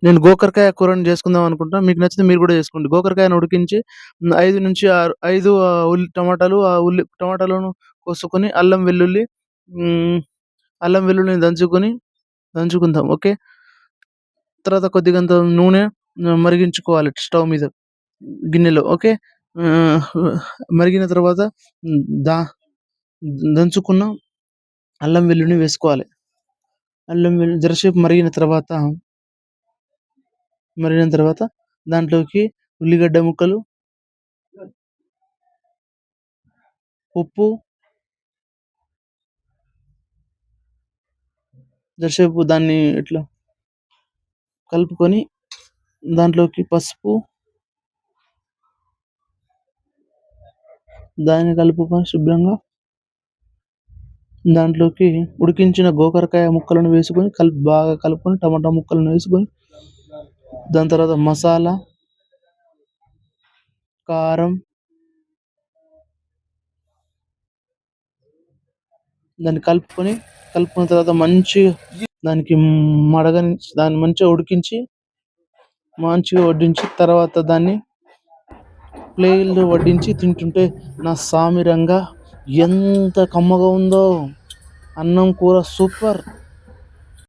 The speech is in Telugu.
నేను గోకరకాయ కూరని చేసుకుందాం అనుకుంటున్నా. మీకు నచ్చితే మీరు కూడా చేసుకోండి. గోకరకాయను ఉడికించి 5 టమాటాలు, టమాటాలను కోసుకొని హ్మ్, అల్లం వెల్లుల్లిని దంచుకుందాం. ఓకే. తర్వాత కొద్దిగంత నూనె మరిగించుకోవాలి స్టవ్ మీద గిన్నెలో. ఓకే. ఆహ్, మరిగిన తర్వాత హ్మ్, దా దంచుకున్న అల్లం వెల్లుల్లిని వేసుకోవాలి. అల్లం వెల్లుల్లి జరసేపు మరిగిన తర్వాత దాంట్లోకి ఉల్లిగడ్డ ముక్కలు, ఉప్పు, జరసేపు దాన్ని ఇట్లా కలుపుకొని దాంట్లోకి పసుపు, దాన్ని కలుపుకొని శుభ్రంగా దాంట్లోకి ఉడికించిన గోకరకాయ ముక్కలను వేసుకొని బాగా కలుపుకొని టమాటా ముక్కలను వేసుకొని దాని తర్వాత మసాలా, కారం, దాన్ని కలుపుకున్న తర్వాత మంచిగా దానికి దాన్ని మంచిగా ఉడికించి మంచిగా వడ్డించి తర్వాత దాన్ని ప్లేట్లో వడ్డించి తింటుంటే నా సామిరంగా ఎంత కమ్మగా ఉందో. అన్నం కూర సూపర్.